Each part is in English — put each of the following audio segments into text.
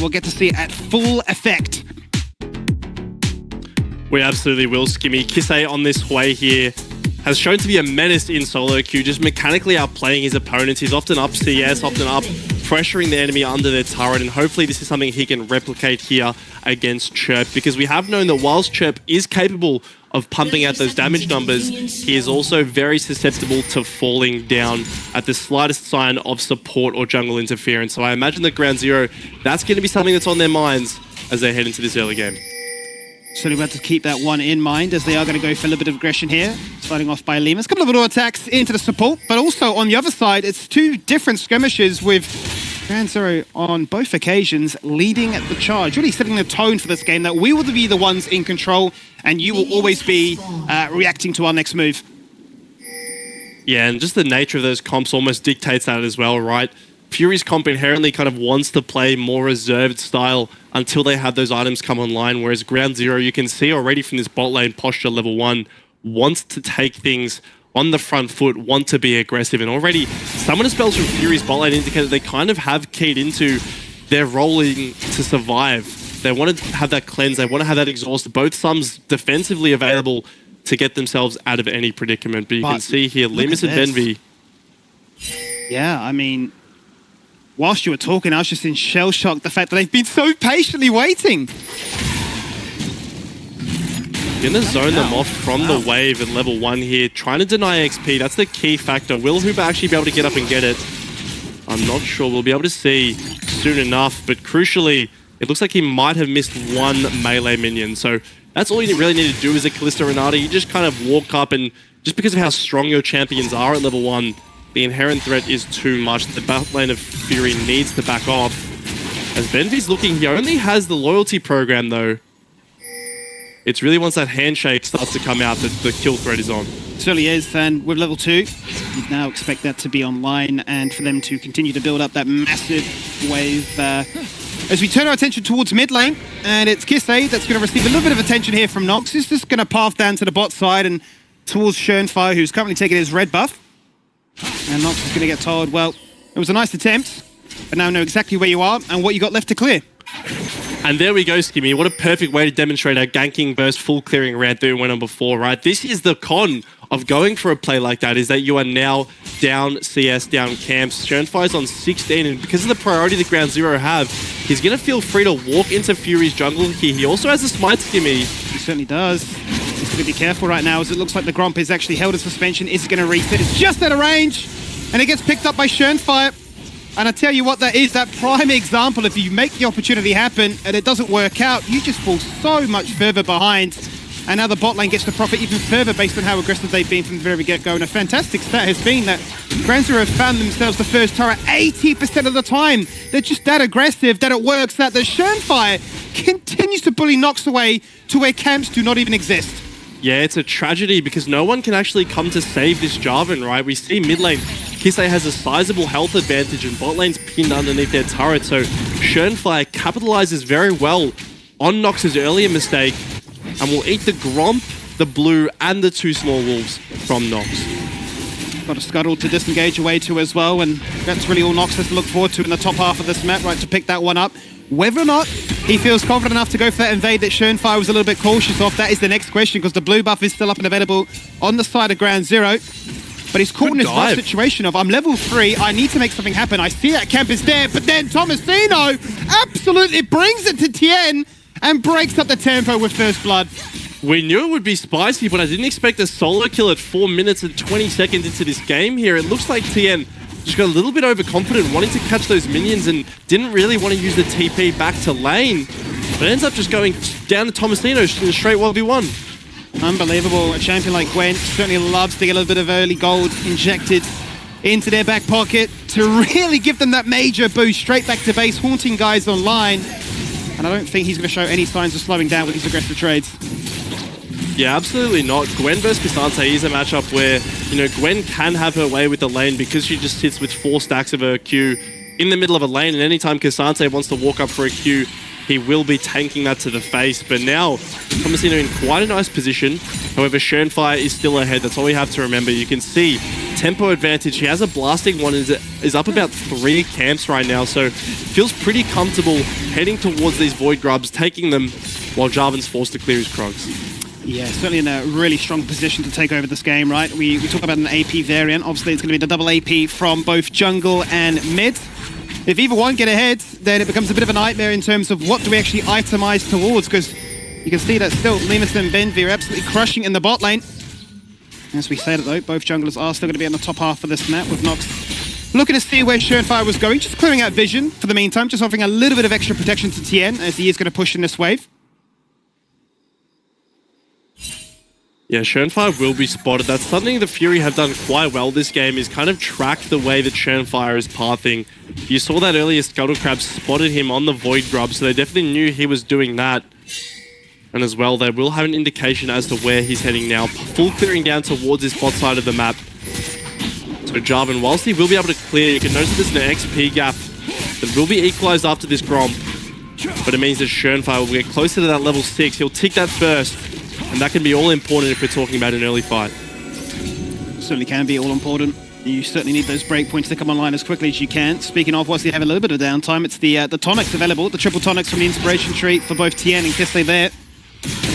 we'll get to see it at full effect. We absolutely will, Skimmy. Kisei on this way here has shown to be a menace in solo queue, just mechanically outplaying his opponents. He's often up CS, often up, pressuring the enemy under their turret, and hopefully this is something he can replicate here against Chirp, because we have known that whilst Chirp is capable of pumping out those damage numbers, he is also very susceptible to falling down at the slightest sign of support or jungle interference. So I imagine that Ground Zero, that's going to be something that's on their minds as they head into this early game. So we have to keep that one in mind, as they are going to go for a little bit of aggression here. Starting off by Lemus. A couple of auto attacks into the support, but also on the other side, it's two different skirmishes with Ground Zero on both occasions leading the charge, really setting the tone for this game that we will be the ones in control and you will always be reacting to our next move. Yeah, and just the nature of those comps almost dictates that as well, right? Fury's comp inherently kind of wants to play more reserved style until they have those items come online, whereas Ground Zero, you can see already from this bot lane posture level 1, wants to take things on the front foot, want to be aggressive, and already some of the spells from Fury's bot lane indicate that they kind of have keyed into their rolling to survive. They want to have that cleanse, they want to have that exhaust, both sums defensively available to get themselves out of any predicament. But you can see here, Lemus and Benvi. Yeah, I mean, whilst you were talking, I was just in shell shock the fact that they've been so patiently waiting. Gonna zone them off from the wave at level 1 here, trying to deny XP. That's the key factor. Will Hooper actually be able to get up and get it? I'm not sure. We'll be able to see soon enough, but crucially, it looks like he might have missed one melee minion. So that's all you really need to do as a Kalista Renata. You just kind of walk up, and just because of how strong your champions are at level 1, the inherent threat is too much. The bot lane of Fury needs to back off. As Benvi's looking, he only has the loyalty program though. It's really once that handshake starts to come out that the kill threat is on. It certainly is, and with level 2, you'd now expect that to be online and for them to continue to build up that massive wave. As we turn our attention towards mid lane, and it's Kisei that's going to receive a little bit of attention here from Nox. He's just going to path down to the bot side and towards Schönfire, who's currently taking his red buff. And Nox is going to get told, well, it was a nice attempt, but now I know exactly where you are and what you got left to clear. And there we go, Skimmy. What a perfect way to demonstrate our ganking versus full clearing rant that we went on before, right? This is the con of going for a play like that, is that you are now down CS, down camps. Schönfire's on 16, and because of the priority that Ground Zero have, he's going to feel free to walk into Fury's jungle here. He also has a smite, Skimmy. He certainly does. He's going to be careful right now, as it looks like the Gromp is actually held in suspension. Is going to reset. It's just out of range, and it gets picked up by Schönfire. And I tell you what, that is that prime example. If you make the opportunity happen and it doesn't work out, you just fall so much further behind. And now the bot lane gets to profit even further based on how aggressive they've been from the very get-go. And a fantastic stat has been that Ground Zero have found themselves the first turret 80% of the time. They're just that aggressive that it works out. The Schönfire continues to bully Nox away to where camps do not even exist. Yeah, it's a tragedy because no one can actually come to save this Jarvan, right? We see mid lane, Kisei has a sizable health advantage and bot lane's pinned underneath their turret, so Schönfire capitalizes very well on Nox's earlier mistake and will eat the Gromp, the Blue, and the 2 small wolves from Nox. Got a Scuttle to disengage away to as well, and that's really all Nox has to look forward to in the top half of this map, right, to pick that one up. Whether or not he feels confident enough to go for that invade that Schönfire was a little bit cautious of, that is the next question, because the blue buff is still up and available on the side of Ground Zero. But he's caught in this rough situation of, I'm level 3, I need to make something happen. I see that camp is there, but then Tomasino absolutely brings it to Tien and breaks up the tempo with first blood. We knew it would be spicy, but I didn't expect a solo kill at 4 minutes and 20 seconds into this game here. It looks like Tien just got a little bit overconfident, wanting to catch those minions and didn't really want to use the TP back to lane. But ends up just going down to Tomasino in a straight 1v1. Unbelievable. A champion like Gwen certainly loves to get a little bit of early gold injected into their back pocket to really give them that major boost straight back to base, haunting guys online. And I don't think he's going to show any signs of slowing down with these aggressive trades. Yeah, absolutely not. Gwen versus K'Sante is a matchup where, you know, Gwen can have her way with the lane because she just sits with 4 stacks of her Q in the middle of a lane, and anytime K'Sante wants to walk up for a Q, he will be tanking that to the face. But now, Tomasino in quite a nice position. However, Schönfire is still ahead. That's all we have to remember. You can see tempo advantage. He has a blasting one, is up about 3 camps right now. So feels pretty comfortable heading towards these Void Grubs, taking them while Jarvan's forced to clear his Krugs. Yeah, certainly in a really strong position to take over this game, right? We talk about an AP variant. Obviously, it's going to be the double AP from both jungle and mid. If either one get ahead, then it becomes a bit of a nightmare in terms of what do we actually itemize towards, because you can see that still Lemus and Benvi are absolutely crushing in the bot lane. As we said it though, both junglers are still going to be on the top half of this map, with Nox looking to see where Schönfire was going, just clearing out vision for the meantime, just offering a little bit of extra protection to Tien as he is going to push in this wave. Yeah, Schönfire will be spotted. That's something the Fury have done quite well this game, is kind of track the way that Schönfire is pathing. You saw that earlier, Scuttlecrab spotted him on the Void Grub, so they definitely knew he was doing that. And as well, they will have an indication as to where he's heading now. Full clearing down towards his bot side of the map. So Jarvan, whilst he will be able to clear, you can notice there's an XP gap that will be equalized after this Gromp. But it means that Schönfire will get closer to that level 6. He'll tick that first. And that can be all important if we're talking about an early fight. Certainly can be all important. You certainly need those breakpoints to come online as quickly as you can. Speaking of, whilst you have a little bit of downtime, it's the tonics available, the triple tonics from the Inspiration Tree for both Tien and Kislev there.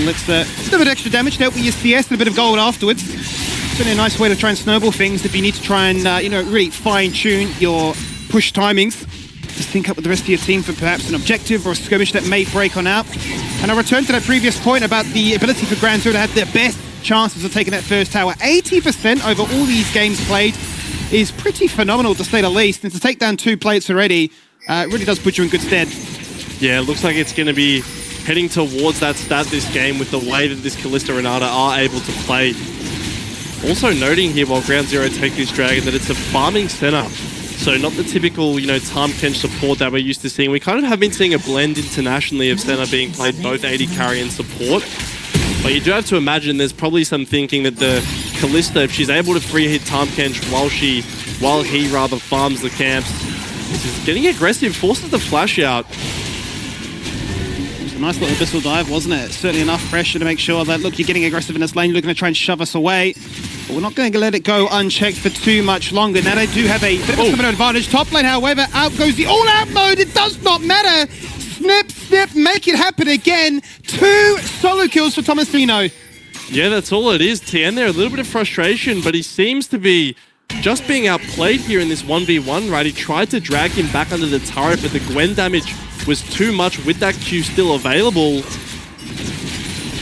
Looks a little bit extra damage to help with your CS and a bit of gold afterwards. Certainly a nice way to try and snowball things if you need to try and really fine-tune your push timings. Just sync up with the rest of your team for perhaps an objective or a skirmish that may break on out. And I return to that previous point about the ability for Grand Zero to have their best chances of taking that first tower. 80% over all these games played is pretty phenomenal, to say the least. And to take down 2 plates already, it really does put you in good stead. Yeah, it looks like it's going to be heading towards that stat this game with the way that this Kalista Renata are able to play. Also noting here, while Ground Zero take this Dragon, that it's a farming center. So not the typical, Tahm Kench support that we're used to seeing. We kind of have been seeing a blend internationally of center being played both AD carry and support. But you do have to imagine there's probably some thinking that the Kalista, if she's able to free hit Tahm Kench while he farms the camps, is getting aggressive, forces the flash out. It was a nice little Abyssal dive, wasn't it? Certainly enough pressure to make sure that, look, you're getting aggressive in this lane, you're looking to try and shove us away. But we're not going to let it go unchecked for too much longer. Now they do have a bit of a stamina advantage. Top lane, however, out goes the all-out mode. It does not matter. Snip, snip, make it happen again. 2 solo kills for Tomasino. Yeah, that's all it is. Tien there, a little bit of frustration, but he seems to be just being outplayed here in this 1v1, right? He tried to drag him back under the turret, but the Gwen damage was too much with that Q still available.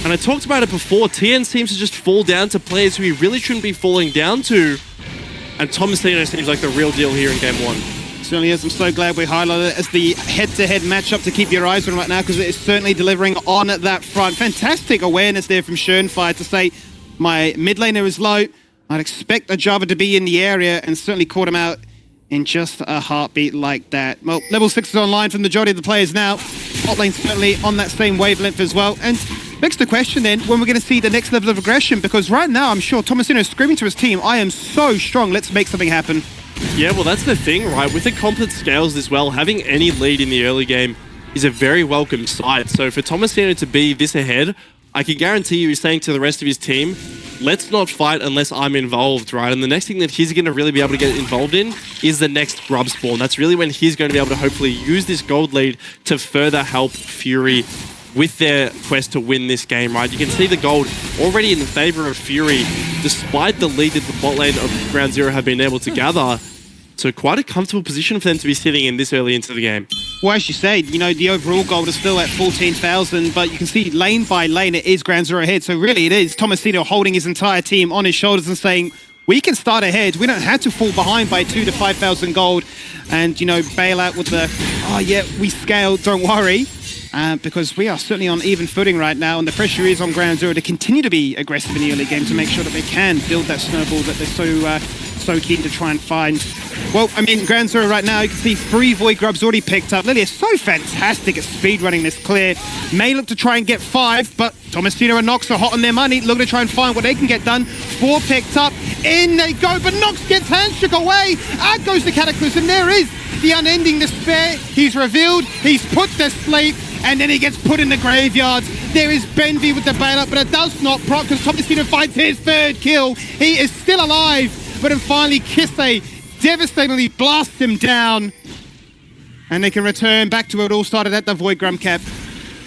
And I talked about it before, Tien seems to just fall down to players who he really shouldn't be falling down to. And Tomasino seems like the real deal here in Game 1. Certainly is. I'm so glad we highlighted it as the head-to-head matchup to keep your eyes on right now, because it is certainly delivering on that front. Fantastic awareness there from Schönfire to say, my mid laner is low. I'd expect a Java to be in the area, and certainly caught him out in just a heartbeat like that. Well, level 6 is online for the majority of the players now. Bot lane certainly on that same wavelength as well. And next the question then, when we're going to see the next level of aggression, because right now I'm sure Tomasino is screaming to his team, I am so strong, let's make something happen. Yeah, well that's the thing, right? With the complex scales as well, having any lead in the early game is a very welcome sight. So for Tomasino to be this ahead, I can guarantee you he's saying to the rest of his team, let's not fight unless I'm involved, right? And the next thing that he's going to really be able to get involved in is the next grub spawn. That's really when he's going to be able to hopefully use this gold lead to further help Fury with their quest to win this game, right? You can see the gold already in the favor of Fury, despite the lead that the bot lane of Ground Zero have been able to gather. So quite a comfortable position for them to be sitting in this early into the game. Well, as you say, the overall gold is still at 14,000, but you can see lane by lane it is Ground Zero ahead. So really it is Tomasino holding his entire team on his shoulders and saying, we can start ahead. We don't have to fall behind by 2,000 to 5,000 gold and, bail out with the, oh yeah, we scaled, don't worry. Because we are certainly on even footing right now, and the pressure is on Ground Zero to continue to be aggressive in the early game to make sure that they can build that snowball that they're so keen to try and find. Well, Ground Zero right now, you can see 3 Void Grubs already picked up. Lily is so fantastic at speedrunning this clear. May look to try and get 5, but Tomasino and Nox are hot on their money, looking to try and find what they can get done. 4 picked up, in they go, but Nox gets handshook away. Out goes the Cataclysm, there is the unending despair. He's revealed, he's put to sleep. and then he gets put in the graveyard. There is Benvy with the bailout, but it does not proc because Tomasino finds his third kill. He is still alive, but then finally Kisei devastatingly blasts him down. And they can return back to where it all started at the Void Grum cap.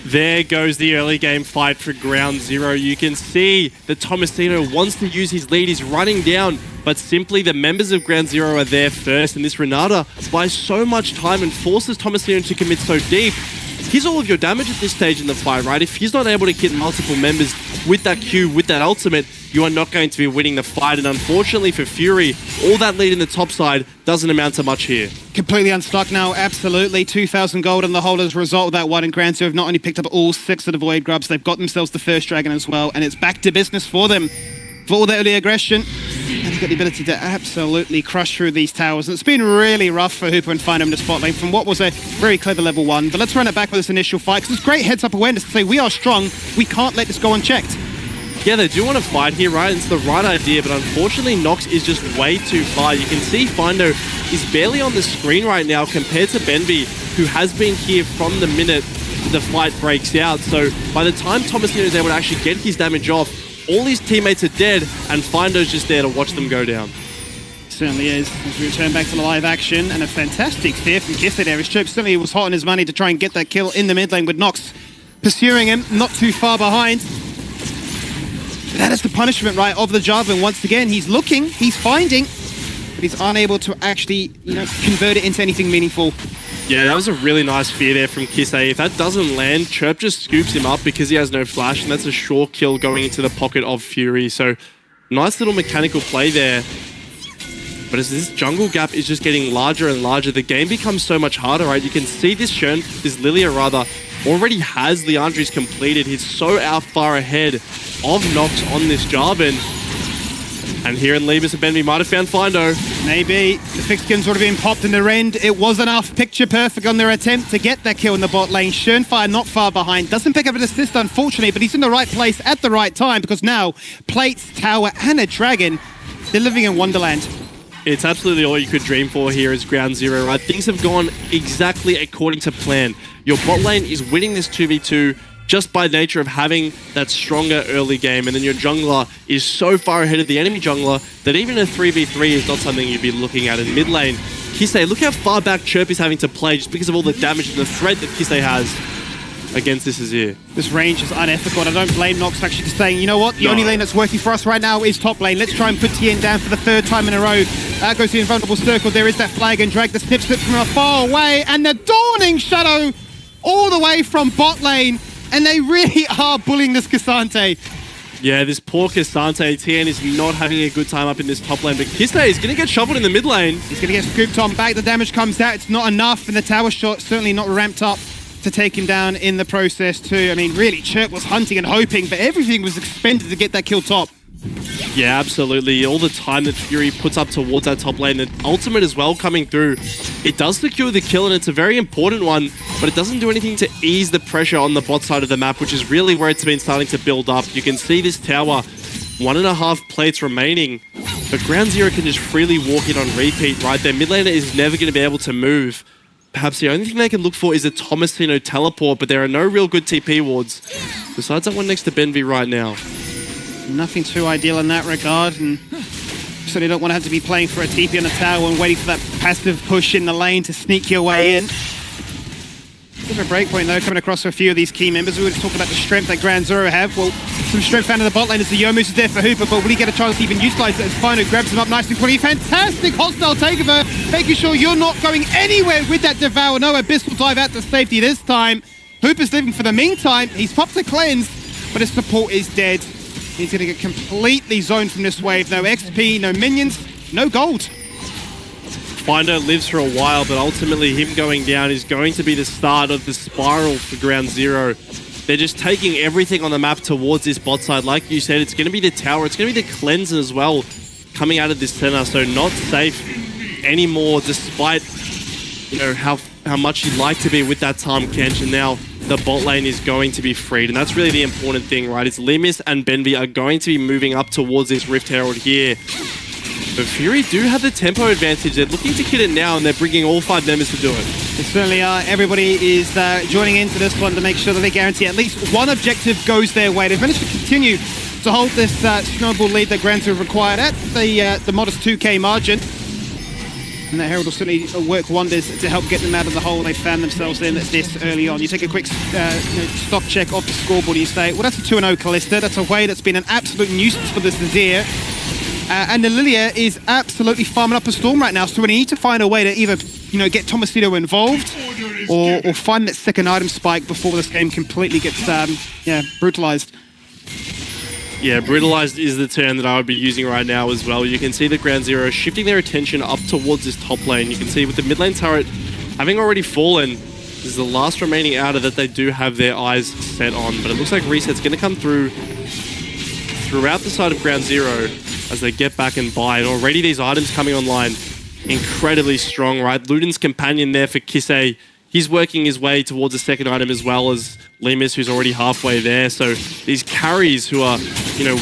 There goes the early game fight for Ground Zero. You can see that Tomasino wants to use his lead. He's running down, but simply the members of Ground Zero are there first. And this Renata buys so much time and forces Tomasino to commit so deep. He's all of your damage at this stage in the fight, right? If he's not able to hit multiple members with that Q, with that ultimate, you are not going to be winning the fight. And unfortunately for Fury, all that lead in the top side doesn't amount to much here. Completely unstuck now, absolutely. 2,000 gold in the hole as a result of that one. And Ground Zero have not only picked up all 6 of the Void Grubs, they've got themselves the first dragon as well. And it's back to business for them. For all their early aggression. And he's got the ability to absolutely crush through these towers. And it's been really rough for Hooper and find him in the spot lane from what was a very clever level 1. But let's run it back with this initial fight, because it's great heads-up awareness to say we are strong, we can't let this go unchecked. Yeah, they do want to fight here, right? It's the right idea, but unfortunately Nox is just way too far. You can see Findo is barely on the screen right now compared to Benvy, who has been here from the minute the fight breaks out. So by the time Tomasino is able to actually get his damage off, all his teammates are dead, and Findo's just there to watch them go down. Certainly is. As we return back to the live action, and a fantastic fear from Kisei there. His Chirp certainly was hot on his money to try and get that kill in the mid lane with Nox pursuing him, not too far behind. That is the punishment, right, of the Javelin. Once again, he's looking, he's finding, but he's unable to actually, convert it into anything meaningful. Yeah, that was a really nice fear there from Kisei. If that doesn't land, Chirp just scoops him up because he has no flash, and that's a sure kill going into the pocket of Fury. So, nice little mechanical play there. But as this jungle gap is just getting larger and larger, the game becomes so much harder, right? You can see this Lilia rather, already has Leandri's completed. He's so far ahead of Nox on this Jarvan. And here in Libas and Benvy might have found Findo. Maybe. The fixed skin's already been popped in the end. It was enough. Picture perfect on their attempt to get that kill in the bot lane. Schönfire not far behind. Doesn't pick up an assist, unfortunately, but he's in the right place at the right time, because now Plates, Tower, and a Dragon, they're living in Wonderland. It's absolutely all you could dream for here as Ground Zero, right? Things have gone exactly according to plan. Your bot lane is winning this 2v2 just by nature of having that stronger early game, and then your jungler is so far ahead of the enemy jungler that even a 3v3 is not something you'd be looking at in mid lane. Kisei, look how far back Chirp is having to play just because of all the damage and the threat that Kisei has against this Azir. This range is unethical, and I don't blame Nox actually just saying, you know what, the only lane that's working for us right now is top lane. Let's try and put Tien down for the 3rd time in a row. That goes to the invulnerable circle. There is that flag and drag the snip from far away, and the Dawning Shadow all the way from bot lane. And they really are bullying this Cassante. Yeah, this poor Cassante. Tien is not having a good time up in this top lane, but Kisei is going to get shoveled in the mid lane. He's going to get scooped on back. The damage comes out. It's not enough, and the tower shot certainly not ramped up to take him down in the process too. I mean, really, Chirp was hunting and hoping, but everything was expended to get that kill top. Yeah, absolutely. All the time that Fury puts up towards that top lane, the ultimate as well coming through, it does secure the kill, and it's a very important one, but it doesn't do anything to ease the pressure on the bot side of the map, which is really where it's been starting to build up. You can see this tower, 1.5 plates remaining, but Ground Zero can just freely walk it on repeat, right? Their mid laner is never going to be able to move. Perhaps the only thing they can look for is a Tomasino teleport, but there are no real good TP wards, besides that one next to Benvy right now. Nothing too ideal in that regard, and certainly don't want to have to be playing for a TP on the tower and waiting for that passive push in the lane to sneak your way in. Bit of a breakpoint though, coming across for a few of these key members. We were just talking about the strength that Ground Zero have. Well, some strength found in the bot lane as the Yomus is there for Hooper, but will he get a chance to even utilize it as Fino grabs him up nicely for a fantastic hostile takeover, making sure you're not going anywhere with that Devour. No Abyssal dive out to safety this time. Hooper's living for the meantime. He's popped a cleanse, but his support is dead. He's going to get completely zoned from this wave. No XP, no minions, no gold. Findo lives for a while, but ultimately him going down is going to be the start of the spiral for Ground Zero. They're just taking everything on the map towards this bot side. Like you said, it's going to be the tower, it's going to be the cleanser as well coming out of this center, so not safe anymore despite how much you'd like to be with that Tahm Kench, and now the bot lane is going to be freed, and that's really the important thing, right? It's Limis and Benvy are going to be moving up towards this Rift Herald here. But Fury do have the tempo advantage. They're looking to kill it now, and they're bringing all 5 members to do it. They certainly are. Everybody is joining into this one to make sure that they guarantee at least one objective goes their way. They've managed to continue to hold this snowball lead that Grand Tour required at the modest 2K margin. And that Herald will certainly work wonders to help get them out of the hole they found themselves in this early on. You take a quick stock check off the scoreboard and you say, well, that's a 2-0 Kalista. That's a way that's been an absolute nuisance for this Nazir. And the Lilia is absolutely farming up a storm right now, so we need to find a way to either get Tomasino involved or find that second item spike before this game completely gets brutalized. Yeah, brutalized is the term that I would be using right now as well. You can see the Ground Zero shifting their attention up towards this top lane. You can see with the mid lane turret having already fallen, this is the last remaining outer that they do have their eyes set on. But it looks like Reset's going to come throughout the side of Ground Zero as they get back and buy. And already these items coming online, incredibly strong, right? Luden's companion there for Kisei. He's working his way towards the second item as well as Lemus, who's already halfway there. So these carries who are,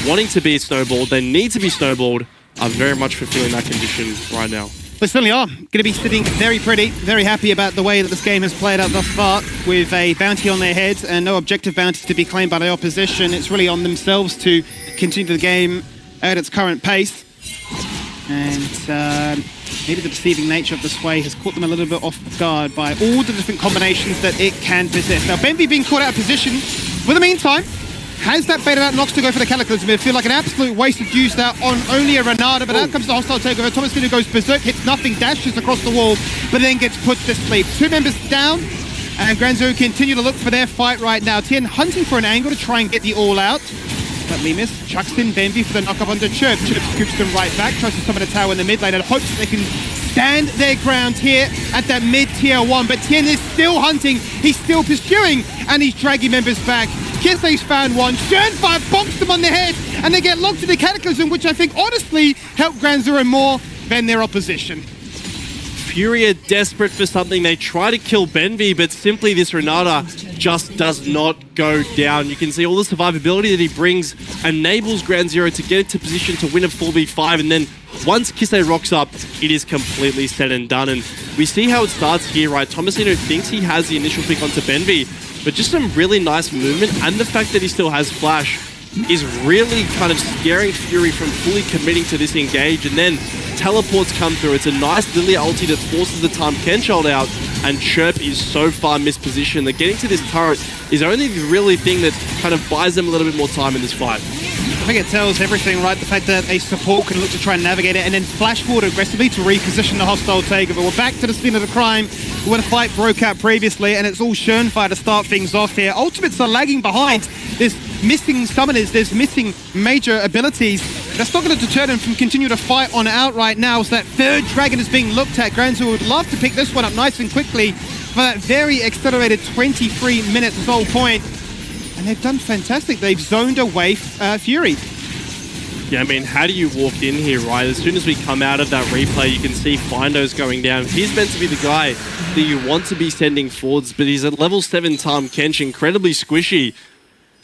wanting to be snowballed, they need to be snowballed, are very much fulfilling that condition right now. They certainly are. Going to be sitting very pretty, very happy about the way that this game has played out thus far, with a bounty on their heads and no objective bounties to be claimed by the opposition. It's really on themselves to continue the game at its current pace. And maybe the deceiving nature of the sway has caught them a little bit off guard by all the different combinations that it can possess. Now, Benvi being caught out of position, for the meantime, has that baited out Nox to go for the Cataclysm. It feels like an absolute waste of use that on only a Renata, but out comes the hostile takeover. Tomasino goes berserk, hits nothing, dashes across the wall, but then gets put to sleep. 2 members down, and Grand Zoo continue to look for their fight right now. Tien hunting for an angle to try and get the all-out. But Lemus chucks in Benvi for the knock-up onto Chirp. Chirp scoops them right back, tries to summon a tower in the mid lane and hopes that they can stand their ground here at that mid-tier 1. But Tien is still hunting, he's still pursuing, and he's dragging members back. Kisei's found one, Sternfire bonks them on the head, and they get locked to the Cataclysm, which I think honestly helped Grand Zero more than their opposition. Fury are desperate for something. They try to kill Benvi, but simply this Renata just does not go down. You can see all the survivability that he brings enables Ground Zero to get into position to win a 4v5, and then once Kisei rocks up, it is completely said and done. And we see how it starts here, right? Tomasino thinks he has the initial pick onto Benvi, but just some really nice movement, and the fact that he still has Flash is really kind of scaring Fury from fully committing to this engage, and then teleports come through. It's a nice Lilia ulti that forces the Tahm Kenchild out, and Chirp is so far mispositioned that getting to this turret is only the really thing that kind of buys them a little bit more time in this fight. I think it tells everything, right? The fact that a support can look to try and navigate it and then flash forward aggressively to reposition the hostile takeover. We're back to the scene of the crime where the fight broke out previously, and it's all Schönfire to start things off here. Ultimates are lagging behind. There's missing summoners, there's missing major abilities. That's not going to deter them from continuing to fight on out right now. So that third dragon is being looked at. Grand Zoo would love to pick this one up nice and quickly for that very accelerated 23-minute soul point. And they've done fantastic. They've zoned away Fury. Yeah, I mean, how do you walk in here, right? As soon as we come out of that replay, you can see Findo's going down. He's meant to be the guy that you want to be sending forwards, but he's at level 7 Tahm Kench, incredibly squishy.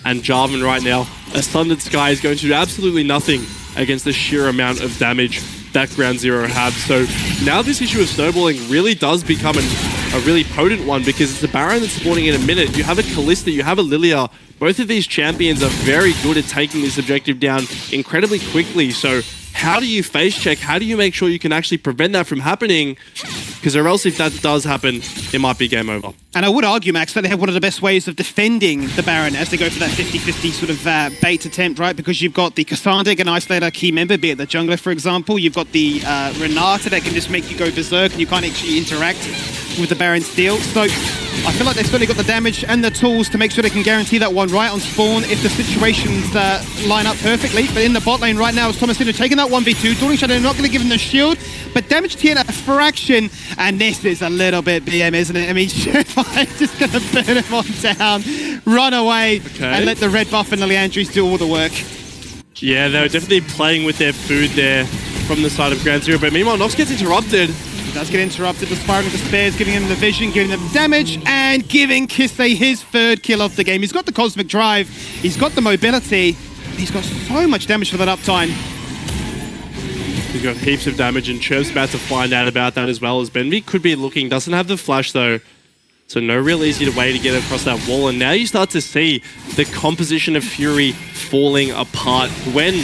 And Jarvan right now, a Sundered Sky is going to do absolutely nothing against the sheer amount of damage that Ground Zero have. So now this issue of snowballing really does become a really potent one, because it's a Baron that's spawning in a minute. You have a Kalista, you have a Lilia. Both of these champions are very good at taking this objective down incredibly quickly. So how do you face check? How do you make sure you can actually prevent that from happening? Because or else if that does happen, it might be game over. And I would argue, Max, that they have one of the best ways of defending the Baron as they go for that 50-50 sort of bait attempt, right? Because you've got the Cassandra can isolate a key member, be it the jungler, for example. You've got the Renata that can just make you go berserk and you can't actually interact with the Baron's steal. So I feel like they've certainly got the damage and the tools to make sure they can guarantee that one right on spawn if the situations line up perfectly. But in the bot lane right now is Tomasino taking that 1v2. Dawning Shadow not going to give him the shield, but damage Tien a fraction. And this is a little bit BM, isn't it? I mean, Schönfire just going to burn him on down, run away, and let the red buff and the Leandries do all the work. Yeah, they were definitely playing with their food there from the side of Ground Zero. But meanwhile, Nox gets interrupted. He does get interrupted. The Spiral of Despair is giving him the vision, giving him the damage, and giving Kisei his third kill of the game. He's got the Cosmic Drive, he's got the mobility, he's got so much damage for that uptime. He's got heaps of damage, and Chirp's about to find out about that as well, as Benvi could be looking, doesn't have the flash though. So no real easy way to get across that wall. And now you start to see the composition of Fury falling apart when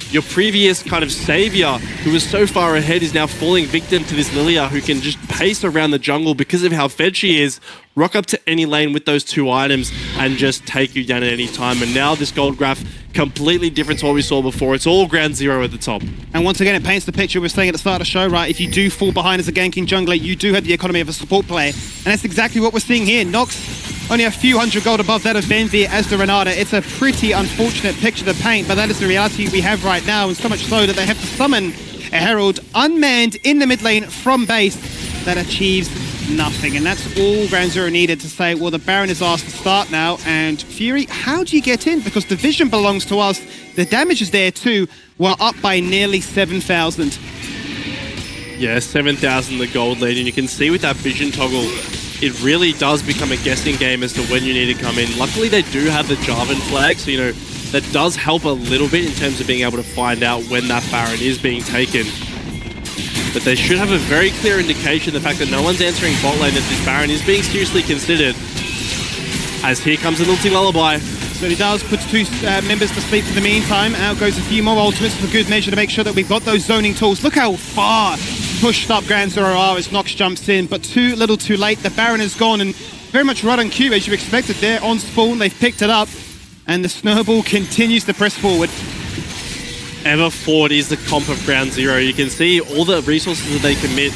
your previous kind of savior, who was so far ahead, is now falling victim to this Lilia, who can just pace around the jungle because of how fed she is, rock up to any lane with those 2 items, and just take you down at any time. And now this gold graph, completely different to what we saw before. It's all ground zero at the top. And once again, it paints the picture we were saying at the start of the show, right? If you do fall behind as a ganking jungler, you do have the economy of a support player. And that's exactly what we're seeing here. Nox only a few hundred gold above that of Benvi as the Renata. It's a pretty unfortunate picture to paint, but that is the reality we have right now, and so much so that they have to summon a Herald unmanned in the mid lane from base that achieves nothing. And that's all Ground Zero needed to say, well, the Baron is asked to start now, and Fury, how do you get in? Because the vision belongs to us. The damage is there too. We're up by nearly 7,000. Yeah, 7,000 the gold lead, and you can see with that vision toggle, it really does become a guessing game as to when you need to come in. Luckily, they do have the Jarvan flag, so, you know, that does help a little bit in terms of being able to find out when that Baron is being taken. But they should have a very clear indication, the fact that no one's answering bot lane, that this Baron is being seriously considered. As here comes an ulti lullaby. So he does, puts 2 members to sleep for the meantime. Out goes a few more ultimates for good measure to make sure that we've got those zoning tools. Look how far pushed up Ground Zero are as Nox jumps in, but too little too late. The Baron is gone, and very much right on cue as you expected there. On spawn, they've picked it up, and the snowball continues to press forward. Ever forward is the comp of Ground Zero. You can see all the resources that they commit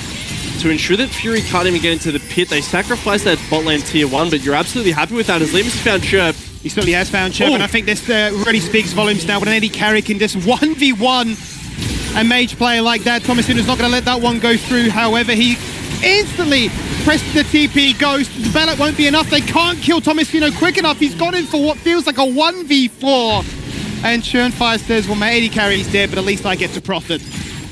to ensure that Fury can't even get into the pit. They sacrifice that bot lane tier 1, but you're absolutely happy with that as Limus has found Chirp. He certainly has found Chirp, and I think this really speaks volumes now. When an AD carry can just 1v1 a mage player like that, Thomasino's not going to let that one go through. However, he instantly pressed the TP ghost. The ballot won't be enough. They can't kill Thomasino quick enough. He's gone in for what feels like a 1v4. And Churnfire says, well, my AD carry is dead, but at least I get to profit.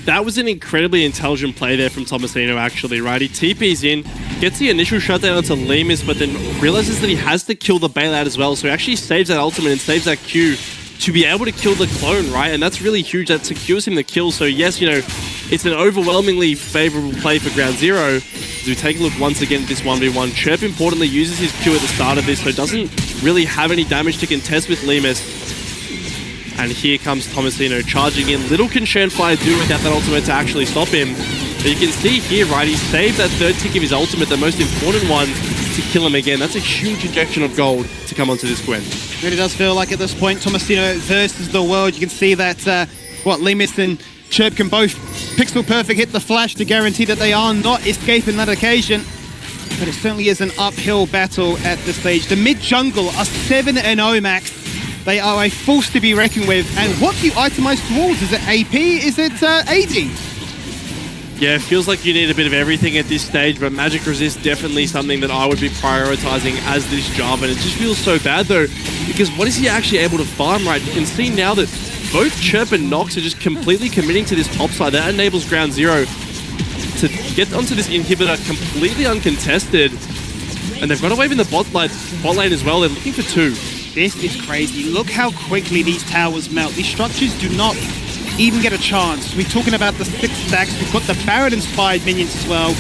That was an incredibly intelligent play there from Thomasino, actually, right? He TPs in, gets the initial shutdown onto Limus, but then realizes that he has to kill the bailout as well. So he actually saves that ultimate and saves that Q to be able to kill the clone, right? And that's really huge. That secures him the kill. So yes, you know, it's an overwhelmingly favorable play for Ground Zero. As we take a look once again at this 1v1, Chirp importantly uses his Q at the start of this, so doesn't really have any damage to contest with Limus. And here comes Thomasino charging in. Little can Churnfire do without that ultimate to actually stop him. But you can see here, right, he saved that 3rd tick of his ultimate, the most important one, to kill him again. That's a huge injection of gold to come onto this Gwen. It really does feel like at this point, Thomasino versus the world. You can see that, Limus and Chirp can both pixel perfect hit the flash to guarantee that they are not escaping that occasion. But it certainly is an uphill battle at this stage. The mid-jungle are 7-0 max. They are a force to be reckoned with. And what do you itemize towards? Is it AP? Is it AD? Yeah, it feels like you need a bit of everything at this stage, but Magic Resist definitely something that I would be prioritizing as this job. And it just feels so bad though, because what is he actually able to farm, right? You can see now that both Chirp and Nox are just completely committing to this top side. That enables Ground Zero to get onto this inhibitor completely uncontested. And they've got away from the bot lane as well. They're looking for 2. This is crazy. Look how quickly these towers melt. These structures do not even get a chance. We're talking about the 6 stacks. We've got the Baron-inspired minions as well.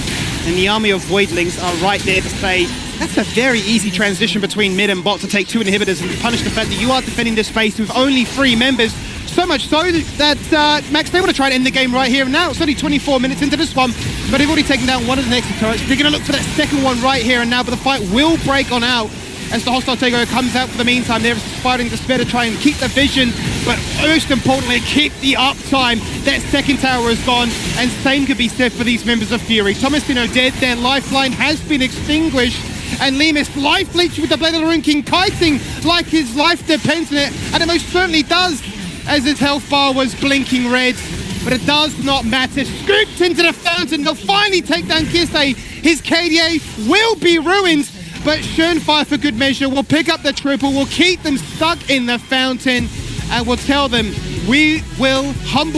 And the army of Voidlings are right there to say, that's a very easy transition between mid and bot to take 2 inhibitors and punish the fact that you are defending this space with only 3 members. So much so that Max, they want to try and end the game right here and now. It's only 24 minutes into this one, but they've already taken down one of the next turrets. They're going to look for that second one right here and now, but the fight will break on out as the hostile takeover comes out for the meantime. They're fighting despair to try and keep the vision, but most importantly, keep the uptime. That second tower is gone, and same could be said for these members of Fury. Thomasino dead, their lifeline has been extinguished, and Limus life leech with the Blade of the Rune King kiting like his life depends on it, and it most certainly does, as his health bar was blinking red. But it does not matter. Scooped into the fountain, they'll finally take down Kisei. His KDA will be ruined, but Churnfire, for good measure, will pick up the triple, will keep them stuck in the fountain, and will tell them, we will humble